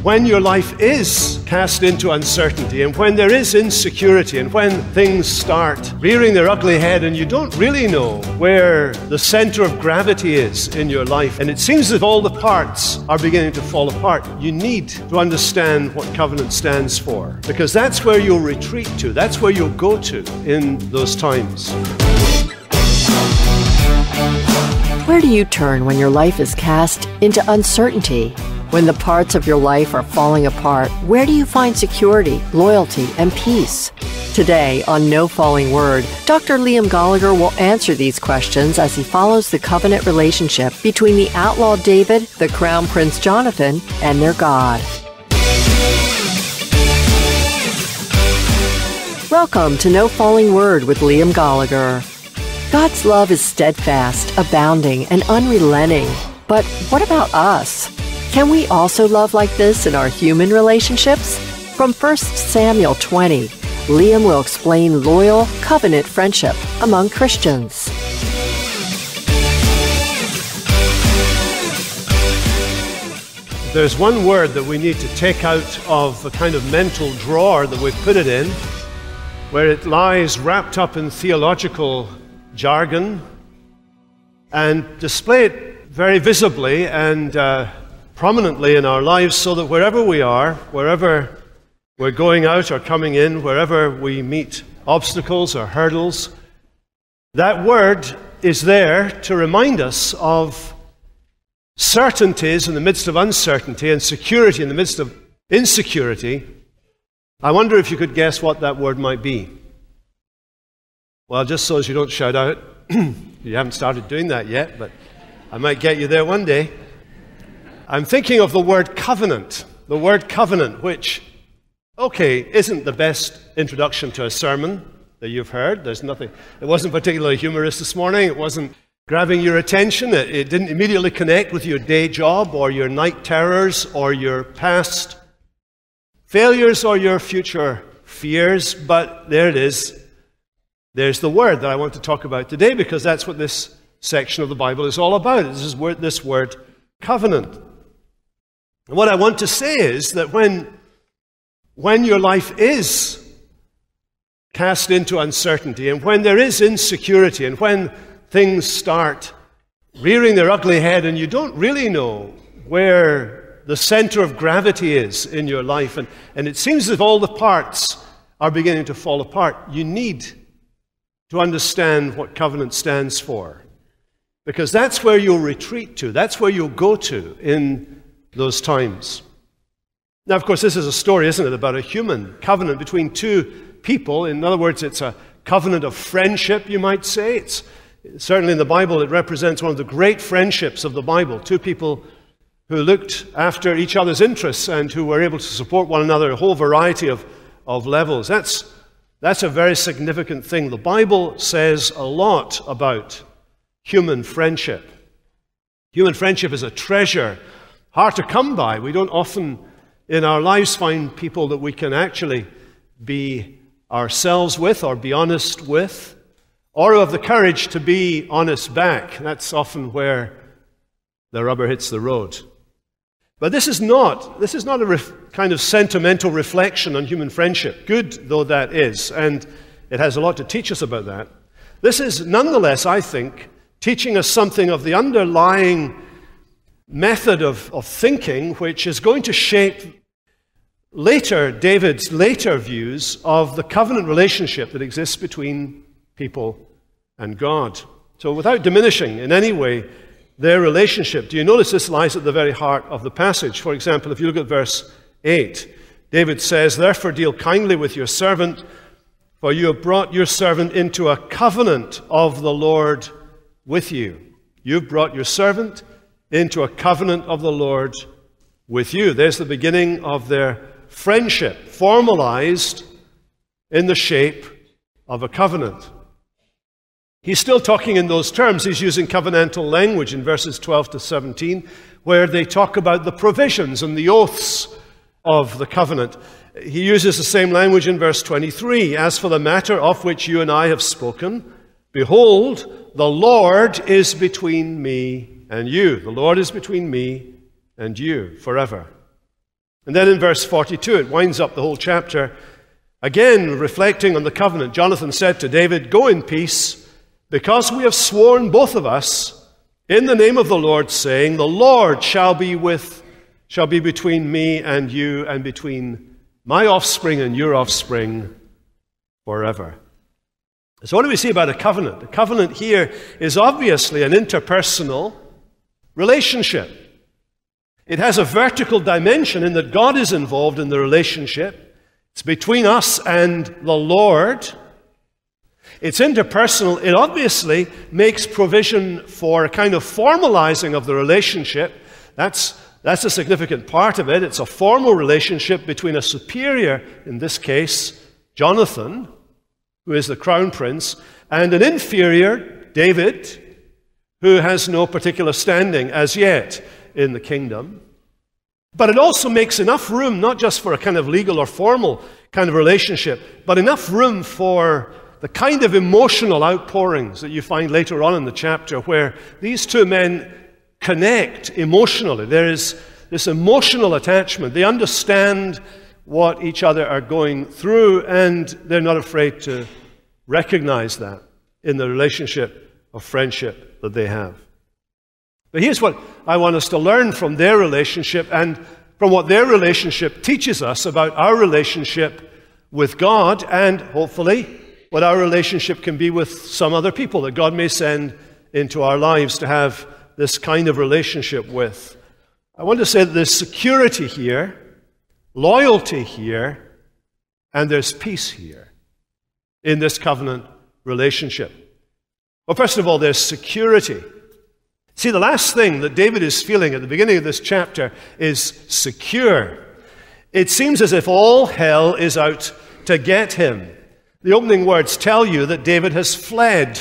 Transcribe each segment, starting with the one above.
When your life is cast into uncertainty, and when there is insecurity, and when things start rearing their ugly head and you don't really know where the center of gravity is in your life, and it seems as if all the parts are beginning to fall apart, you need to understand what covenant stands for, because that's where you'll retreat to, that's where you'll go to in those times. Where do you turn when your life is cast into uncertainty? When the parts of your life are falling apart, where do you find security, loyalty, and peace? Today on No Falling Word, Dr. Liam Goligher will answer these questions as he follows the covenant relationship between the outlaw David, the crown prince Jonathan, and their God. Welcome to No Falling Word with Liam Goligher. God's love is steadfast, abounding, and unrelenting. But what about us? Can we also love like this in our human relationships? From 1 Samuel 20, Liam will explain loyal, covenant friendship among Christians. There's one word that we need to take out of the kind of mental drawer that we've put it in, where it lies wrapped up in theological jargon, and display it very visibly and prominently in our lives, so that wherever we are, wherever we're going out or coming in, wherever we meet obstacles or hurdles, that word is there to remind us of certainties in the midst of uncertainty and security in the midst of insecurity. I wonder if you could guess what that word might be. Well, just so as you don't shout out, you haven't started doing that yet, but I might get you there one day. I'm thinking of the word covenant. The word covenant, which, isn't the best introduction to a sermon that you've heard. There's nothing. It wasn't particularly humorous this morning. It wasn't grabbing your attention. It didn't immediately connect with your day job or your night terrors or your past failures or your future fears. But there it is. There's the word that I want to talk about today, because that's what this section of the Bible is all about. This word covenant. And what I want to say is that when your life is cast into uncertainty, and when there is insecurity, and when things start rearing their ugly head and you don't really know where the center of gravity is in your life, and it seems as if all the parts are beginning to fall apart, you need to understand what covenant stands for, because that's where you'll retreat to, that's where you'll go to in those times. Now, of course, this is a story, isn't it, about a human covenant between two people. In other words, it's a covenant of friendship, you might say. It's certainly in the Bible, it represents one of the great friendships of the Bible. Two people who looked after each other's interests and who were able to support one another at a whole variety of levels. That's a very significant thing. The Bible says a lot about human friendship. Human friendship is a treasure, hard to come by. We don't often in our lives find people that we can actually be ourselves with or be honest with, or who have the courage to be honest back. That's often where the rubber hits the road. But this is not a kind of sentimental reflection on human friendship, good though that is, and it has a lot to teach us about that. This is nonetheless, I think, teaching us something of the underlying method of thinking, which is going to shape David's later views of the covenant relationship that exists between people and God. So without diminishing in any way their relationship, do you notice this lies at the very heart of the passage? For example, if you look at verse 8, David says, "Therefore deal kindly with your servant, for you have brought your servant into a covenant of the Lord with you." You've brought your servant into a covenant of the Lord with you. There's the beginning of their friendship, formalized in the shape of a covenant. He's still talking in those terms. He's using covenantal language in verses 12 to 17, where they talk about the provisions and the oaths of the covenant. He uses the same language in verse 23. "As for the matter of which you and I have spoken, behold, the Lord is between me and you." The Lord is between me and you forever. And then in verse 42, it winds up the whole chapter. Again, reflecting on the covenant, Jonathan said to David, "Go in peace, because we have sworn both of us in the name of the Lord, saying, the Lord shall be between me and you, and between my offspring and your offspring forever." So what do we see about a covenant? The covenant here is obviously an interpersonal relationship. It has a vertical dimension in that God is involved in the relationship. It's between us and the Lord. It's interpersonal. It obviously makes provision for a kind of formalizing of the relationship. That's a significant part of it. It's a formal relationship between a superior, in this case, Jonathan, who is the crown prince, and an inferior, David, who has no particular standing as yet in the kingdom. But it also makes enough room, not just for a kind of legal or formal kind of relationship, but enough room for the kind of emotional outpourings that you find later on in the chapter, where these two men connect emotionally. There is this emotional attachment. They understand what each other are going through, and they're not afraid to recognize that in the relationship of friendship that they have. But here's what I want us to learn from their relationship and from what their relationship teaches us about our relationship with God, and hopefully what our relationship can be with some other people that God may send into our lives to have this kind of relationship with. I want to say that there's security here, loyalty here, and there's peace here in this covenant relationship. Well, first of all, there's security. See, the last thing that David is feeling at the beginning of this chapter is secure. It seems as if all hell is out to get him. The opening words tell you that David has fled.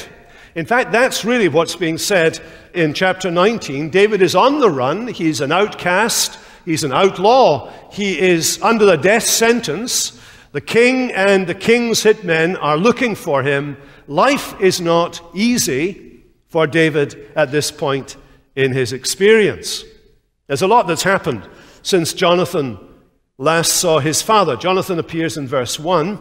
In fact, that's really what's being said in chapter 19. David is on the run. He's an outcast. He's an outlaw. He is under the death sentence. The king and the king's hitmen are looking for him. Life is not easy for David at this point in his experience. There's a lot that's happened since Jonathan last saw his father. Jonathan appears in verse 1.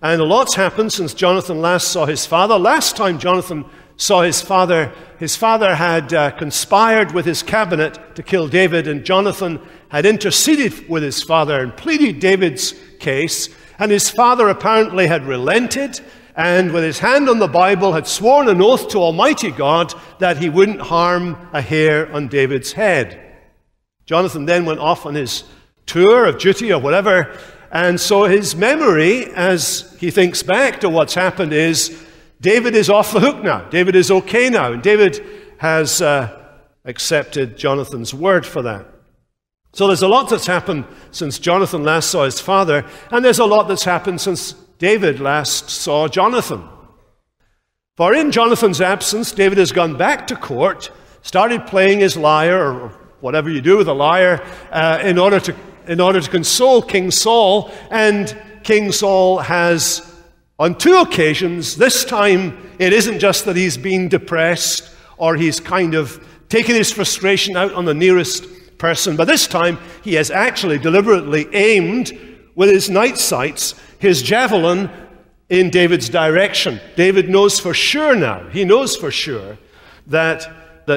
And a lot's happened since Jonathan last saw his father. Last time Jonathan saw his father had conspired with his cabinet to kill David, and Jonathan had interceded with his father and pleaded David's case, and his father apparently had relented, and with his hand on the Bible had sworn an oath to Almighty God that he wouldn't harm a hair on David's head. Jonathan then went off on his tour of duty or whatever, and so his memory, as he thinks back to what's happened, is David is off the hook now. David is okay now. And David has accepted Jonathan's word for that. So there's a lot that's happened since Jonathan last saw his father, and there's a lot that's happened since David last saw Jonathan. For in Jonathan's absence, David has gone back to court, started playing his lyre, or whatever you do with a lyre, in order to console King Saul. And King Saul has, on two occasions, this time it isn't just that he's been depressed or he's kind of taken his frustration out on the nearest person, but this time he has actually deliberately aimed with his night sights his javelin in David's direction. David knows for sure now, he knows for sure that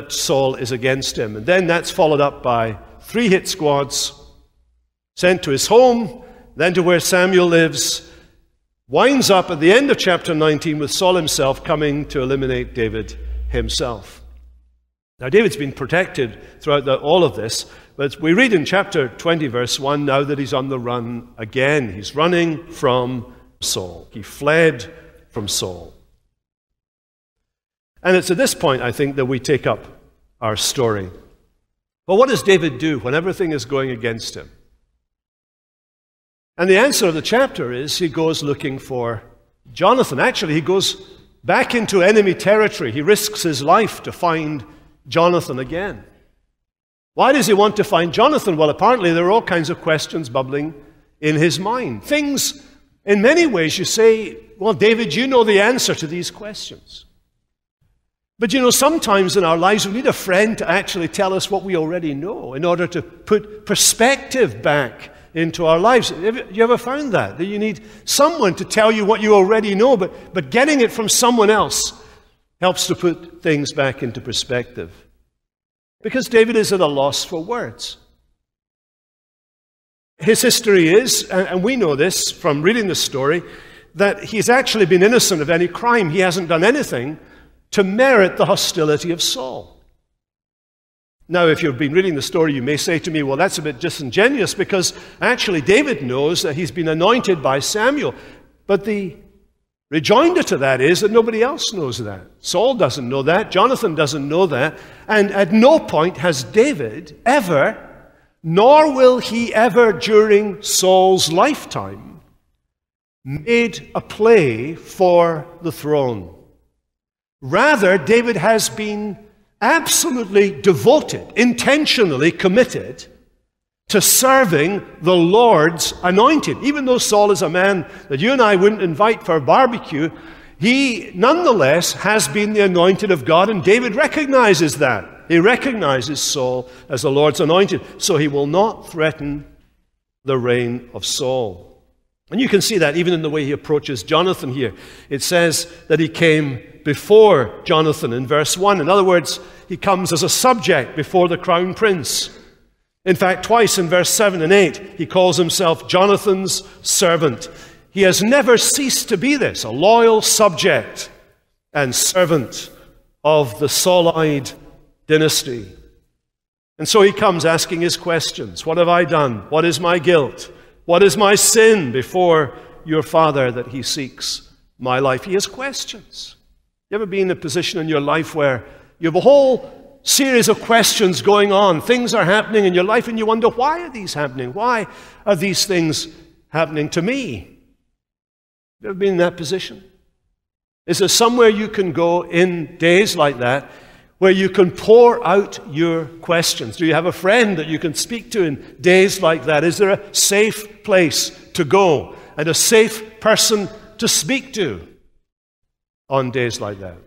Saul is against him. And then that's followed up by 3 hit squads sent to his home, then to where Samuel lives, winds up at the end of chapter 19 with Saul himself coming to eliminate David himself. Now, David's been protected throughout all of this, but we read in chapter 20, verse 1, now that he's on the run again. He's running from Saul. He fled from Saul. And it's at this point, I think, that we take up our story. But what does David do when everything is going against him? And the answer of the chapter is he goes looking for Jonathan. Actually, he goes back into enemy territory. He risks his life to find Jonathan again. Why does he want to find Jonathan? Well, apparently there are all kinds of questions bubbling in his mind. Things, in many ways, you say, well, David, you know the answer to these questions. But you know, sometimes in our lives we need a friend to actually tell us what we already know in order to put perspective back into our lives. Have you ever found that? That you need someone to tell you what you already know, but getting it from someone else helps to put things back into perspective. Because David is at a loss for words. His history is, and we know this from reading the story, that he's actually been innocent of any crime. He hasn't done anything to merit the hostility of Saul. Now, if you've been reading the story, you may say to me, well, that's a bit disingenuous, because actually David knows that he's been anointed by Samuel. But the rejoinder to that is that nobody else knows that. Saul doesn't know that. Jonathan doesn't know that. And at no point has David ever, nor will he ever during Saul's lifetime, made a play for the throne. Rather, David has been absolutely devoted, intentionally committed to serving the Lord's anointed. Even though Saul is a man that you and I wouldn't invite for a barbecue, he nonetheless has been the anointed of God, and David recognizes that. He recognizes Saul as the Lord's anointed, so he will not threaten the reign of Saul. And you can see that even in the way he approaches Jonathan here. It says that he came before Jonathan in verse 1. In other words, he comes as a subject before the crown prince. In fact, twice in verse 7 and 8, he calls himself Jonathan's servant. He has never ceased to be this, a loyal subject and servant of the Saulite dynasty. And so he comes asking his questions. What have I done? What is my guilt? What is my sin before your father that he seeks my life? He has questions. You ever been in a position in your life where you have a whole series of questions going on? Things are happening in your life and you wonder, why are these happening? Why are these things happening to me? You ever been in that position? Is there somewhere you can go in days like that where you can pour out your questions? Do you have a friend that you can speak to in days like that? Is there a safe place to go and a safe person to speak to on days like that?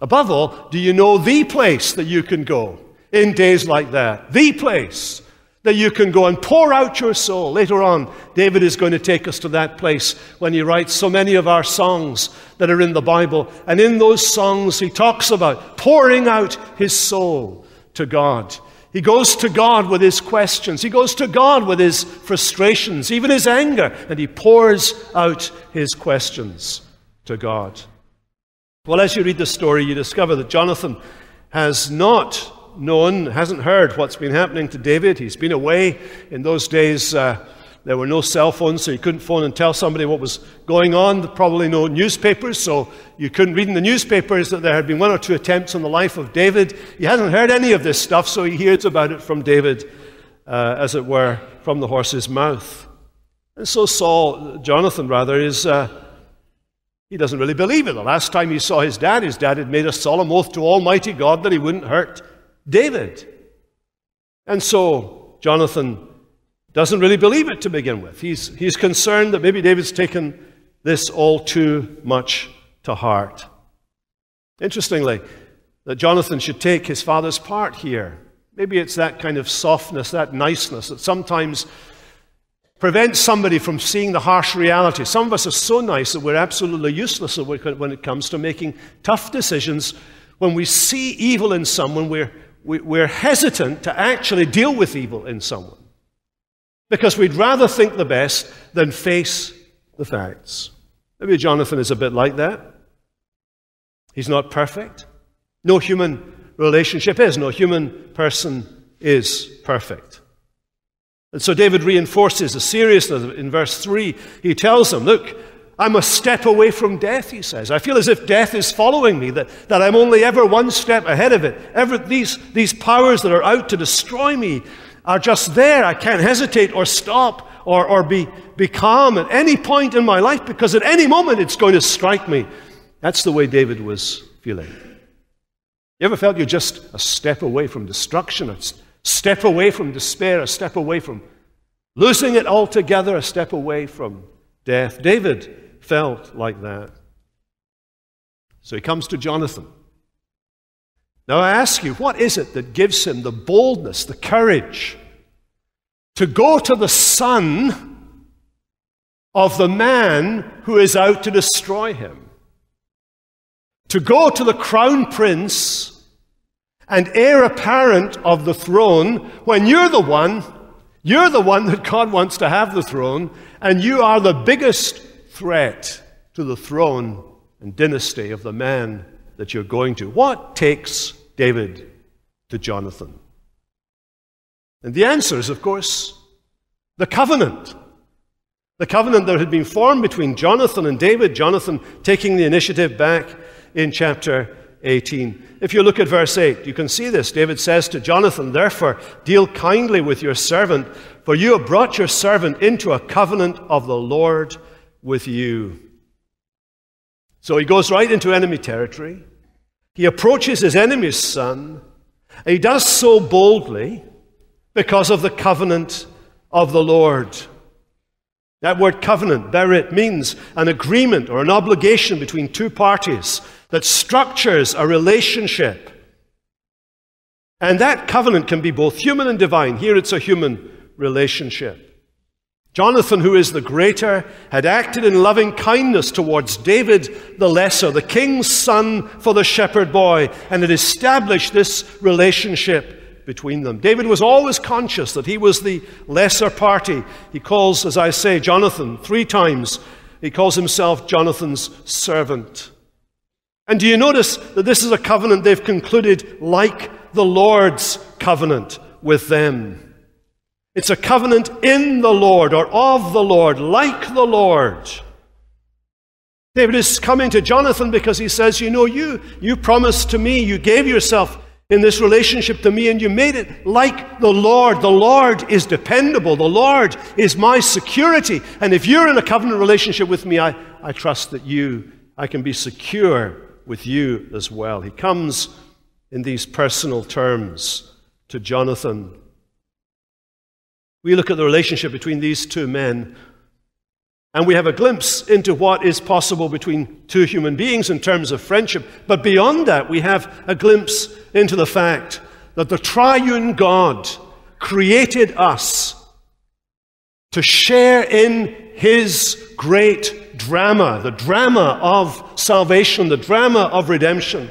Above all, do you know the place that you can go in days like that? The place that you can go and pour out your soul. Later on, David is going to take us to that place when he writes so many of our songs that are in the Bible. And in those songs, he talks about pouring out his soul to God. He goes to God with his questions. He goes to God with his frustrations, even his anger, and he pours out his questions to God. Well, as you read the story, you discover that Jonathan has not known, hasn't heard what's been happening to David. He's been away. In those days, there were no cell phones, so you couldn't phone and tell somebody what was going on. Probably no newspapers, so you couldn't read in the newspapers that there had been one or two attempts on the life of David. He hasn't heard any of this stuff, so he hears about it from David, as it were, from the horse's mouth. And so Jonathan is... he doesn't really believe it. The last time he saw his dad had made a solemn oath to Almighty God that he wouldn't hurt David. And so Jonathan doesn't really believe it to begin with. He's concerned that maybe David's taken this all too much to heart. Interestingly, that Jonathan should take his father's part here. Maybe it's that kind of softness, that niceness that sometimes prevents somebody from seeing the harsh reality. Some of us are so nice that we're absolutely useless when it comes to making tough decisions. When we see evil in someone, we're hesitant to actually deal with evil in someone, because we'd rather think the best than face the facts. Maybe Jonathan is a bit like that. He's not perfect. No human relationship is. No human person is perfect. And so David reinforces the seriousness of it in verse 3. He tells them, look, I'm a step away from death, he says. I feel as if death is following me, that I'm only ever one step ahead of it. These powers that are out to destroy me are just there. I can't hesitate or stop or be calm at any point in my life, because at any moment it's going to strike me. That's the way David was feeling. You ever felt you're just a step away from destruction, a step away from despair, a step away from losing it altogether, a step away from death? David felt like that. So he comes to Jonathan. Now I ask you, what is it that gives him the boldness, the courage to go to the son of the man who is out to destroy him. To go to the crown prince and heir apparent of the throne when you're the one that God wants to have the throne, and you are the biggest threat to the throne and dynasty of the man that you're going to. What takes David to Jonathan? And the answer is, of course, the covenant. The covenant that had been formed between Jonathan and David, Jonathan taking the initiative back in chapter 18. If you look at verse 8, you can see this. David says to Jonathan, "Therefore, deal kindly with your servant, for you have brought your servant into a covenant of the Lord with you." So he goes right into enemy territory. He approaches his enemy's son. And he does so boldly because of the covenant of the Lord. That word covenant, berit, means an agreement or an obligation between two parties that structures a relationship. And that covenant can be both human and divine. Here it's a human relationship. Jonathan, who is the greater, had acted in loving kindness towards David the lesser, the king's son for the shepherd boy, and had established this relationship between them. David was always conscious that he was the lesser party. He calls, as I say, Jonathan 3 times. He calls himself Jonathan's servant. And do you notice that this is a covenant they've concluded like the Lord's covenant with them? It's a covenant in the Lord or of the Lord, like the Lord. David is coming to Jonathan because he says, you promised to me, you gave yourself in this relationship to me, and you made it like the Lord. The Lord is dependable. The Lord is my security. And if you're in a covenant relationship with me, I trust that I can be secure with you as well. He comes in these personal terms to Jonathan. We look at the relationship between these two men, and we have a glimpse into what is possible between two human beings in terms of friendship. But beyond that, we have a glimpse into the fact that the triune God created us to share in his great drama, the drama of salvation, the drama of redemption.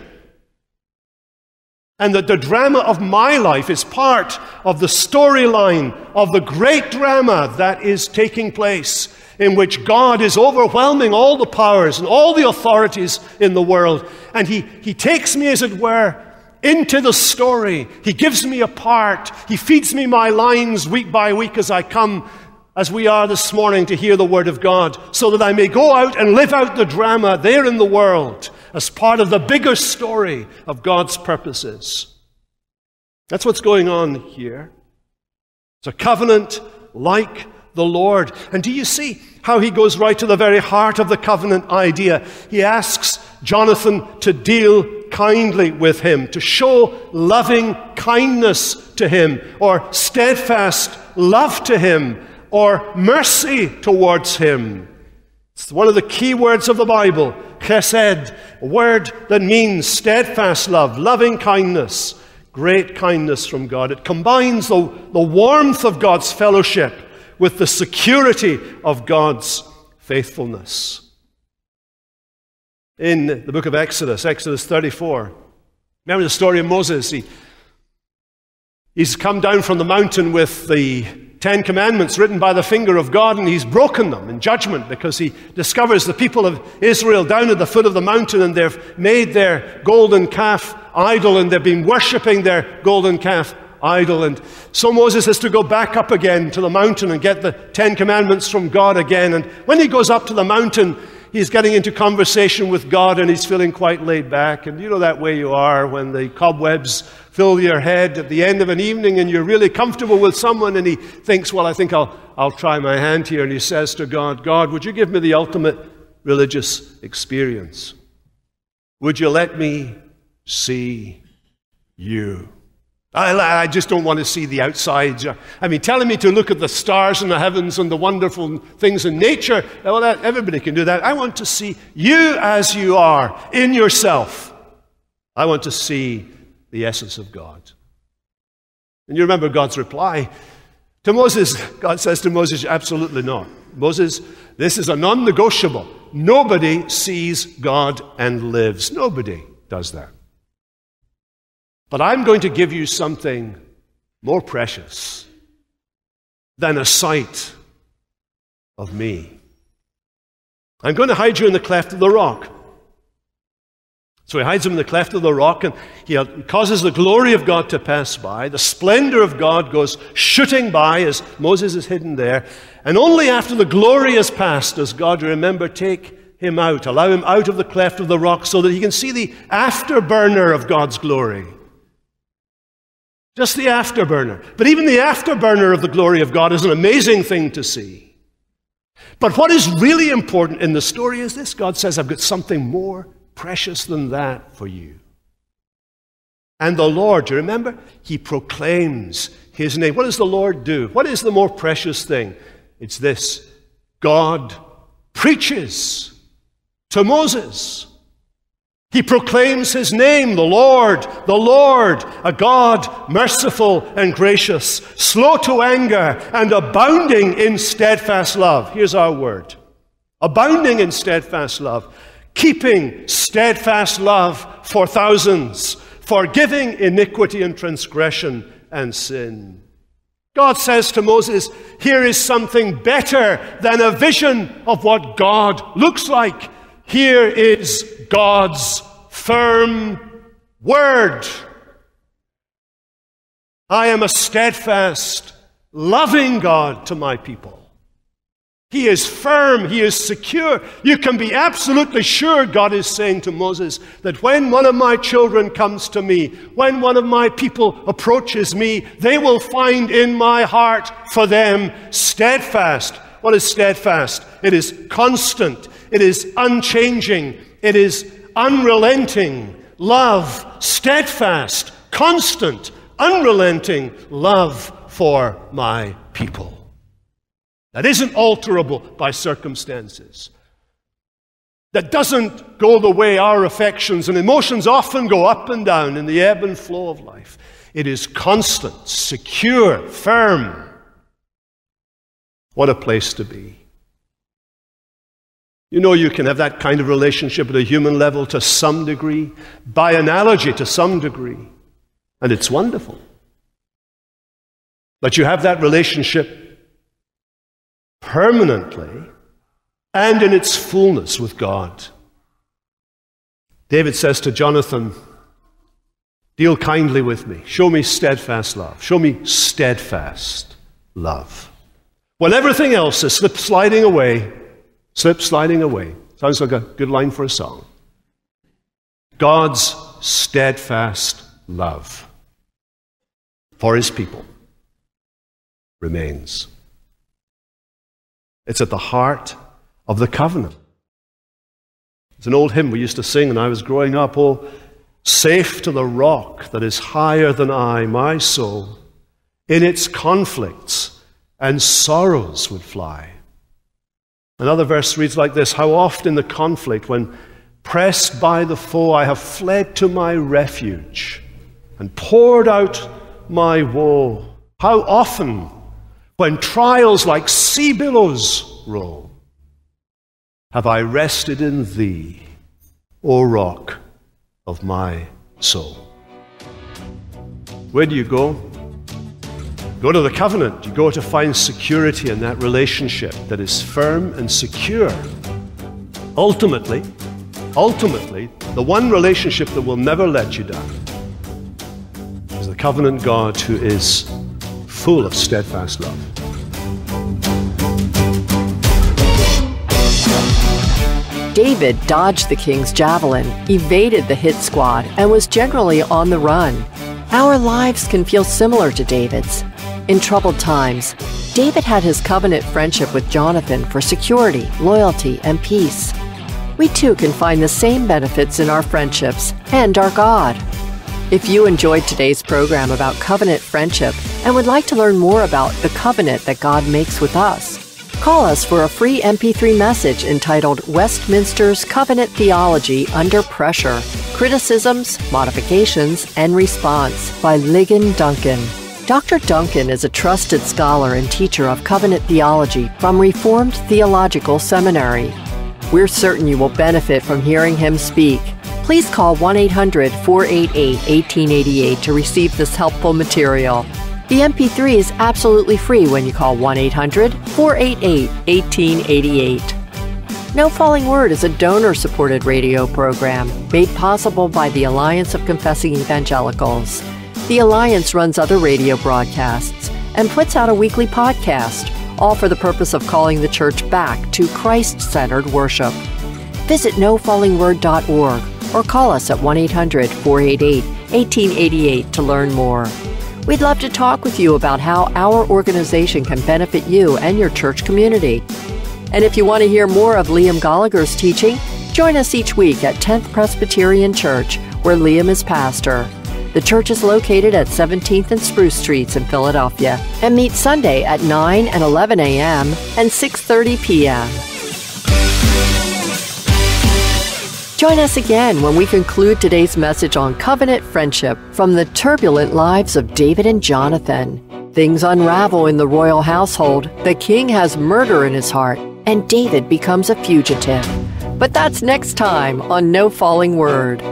And that the drama of my life is part of the storyline of the great drama that is taking place, in which God is overwhelming all the powers and all the authorities in the world. And he takes me, as it were, into the story. He gives me a part. He feeds me my lines week by week as I come, as we are this morning, to hear the Word of God, so that I may go out and live out the drama there in the world as part of the bigger story of God's purposes. That's what's going on here. It's a covenant like the Lord. And do you see how he goes right to the very heart of the covenant idea? He asks Jonathan to deal kindly with him, to show loving kindness to him, or steadfast love to him, or mercy towards him. It's one of the key words of the Bible, chesed, a word that means steadfast love, loving kindness, great kindness from God. It combines the warmth of God's fellowship with the security of God's faithfulness. In the book of Exodus 34, remember the story of Moses? He's come down from the mountain with the 10 Commandments written by the finger of God, and he's broken them in judgment because he discovers the people of Israel down at the foot of the mountain, and they've made their golden calf idol, and they've been worshipping their golden calf idol. And so Moses has to go back up again to the mountain and get the 10 Commandments from God again. And when he goes up to the mountain, he's getting into conversation with God, and he's feeling quite laid back. And you know that way you are when the cobwebs fill your head at the end of an evening and you're really comfortable with someone, and he thinks, well, I think I'll try my hand here. And he says to God, God, would you give me the ultimate religious experience? Would you let me see you? I just don't want to see the outside. I mean, telling me to look at the stars in the heavens and the wonderful things in nature, well, everybody can do that. I want to see you as you are, in yourself. I want to see the essence of God. And you remember God's reply. To Moses, God says to Moses, absolutely not. Moses, this is a non-negotiable. Nobody sees God and lives. Nobody does that. But I'm going to give you something more precious than a sight of me. I'm going to hide you in the cleft of the rock. So he hides him in the cleft of the rock, and he causes the glory of God to pass by. The splendor of God goes shooting by as Moses is hidden there. And only after the glory has passed does God, remember, take him out, allow him out of the cleft of the rock so that he can see the afterburner of God's glory. Just the afterburner. But even the afterburner of the glory of God is an amazing thing to see. But what is really important in the story is this. God says, I've got something more precious than that for you. And the Lord, do you remember? He proclaims his name. What does the Lord do? What is the more precious thing? It's this. God preaches to Moses. He proclaims his name, the Lord, a God merciful and gracious, slow to anger and abounding in steadfast love. Here's our word. Abounding in steadfast love, keeping steadfast love for thousands, forgiving iniquity and transgression and sin. God says to Moses, here is something better than a vision of what God looks like. Here is God's firm word. I am a steadfast, loving God to my people. He is firm, he is secure. You can be absolutely sure, God is saying to Moses, that when one of my children comes to me, when one of my people approaches me, they will find in my heart for them steadfast. What is steadfast? It is constant. It is unchanging. It is unrelenting love, steadfast, constant, unrelenting love for my people. That isn't alterable by circumstances. That doesn't go the way our affections and emotions often go up and down in the ebb and flow of life. It is constant, secure, firm. What a place to be. You know, you can have that kind of relationship at a human level to some degree, by analogy to some degree, and it's wonderful. But you have that relationship permanently and in its fullness with God. David says to Jonathan, deal kindly with me. Show me steadfast love. Show me steadfast love. When everything else is sliding away. Sounds like a good line for a song. God's steadfast love for his people remains. It's at the heart of the covenant. It's an old hymn we used to sing when I was growing up. Oh, safe to the rock that is higher than I, my soul, in its conflicts and sorrows would fly. Another verse reads like this, how oft in the conflict, when pressed by the foe, I have fled to my refuge and poured out my woe. How often, when trials like sea billows roll, have I rested in thee, O rock of my soul. Where do you go? Go to the covenant. You go to find security in that relationship that is firm and secure. Ultimately, the one relationship that will never let you down is the covenant God who is full of steadfast love. David dodged the king's javelin, evaded the hit squad, and was generally on the run. Our lives can feel similar to David's. In troubled times, David had his covenant friendship with Jonathan for security, loyalty, and peace. We too can find the same benefits in our friendships and our God. If you enjoyed today's program about covenant friendship and would like to learn more about the covenant that God makes with us, call us for a free MP3 message entitled Westminster's Covenant Theology Under Pressure, Criticisms, Modifications, and Response by Ligon Duncan. Dr. Duncan is a trusted scholar and teacher of covenant theology from Reformed Theological Seminary. We're certain you will benefit from hearing him speak. Please call 1-800-488-1888 to receive this helpful material. The MP3 is absolutely free when you call 1-800-488-1888. No Falling Word is a donor-supported radio program made possible by the Alliance of Confessing Evangelicals. The Alliance runs other radio broadcasts and puts out a weekly podcast, all for the purpose of calling the church back to Christ-centered worship. Visit nofallingword.org or call us at 1-800-488-1888 to learn more. We'd love to talk with you about how our organization can benefit you and your church community. And if you want to hear more of Liam Goligher's teaching, join us each week at 10th Presbyterian Church, where Liam is pastor. The church is located at 17th and Spruce Streets in Philadelphia and meets Sunday at 9 and 11 a.m. and 6:30 p.m. Join us again when we conclude today's message on covenant friendship from the turbulent lives of David and Jonathan. Things unravel in the royal household. The king has murder in his heart, and David becomes a fugitive. But that's next time on No Falling Word.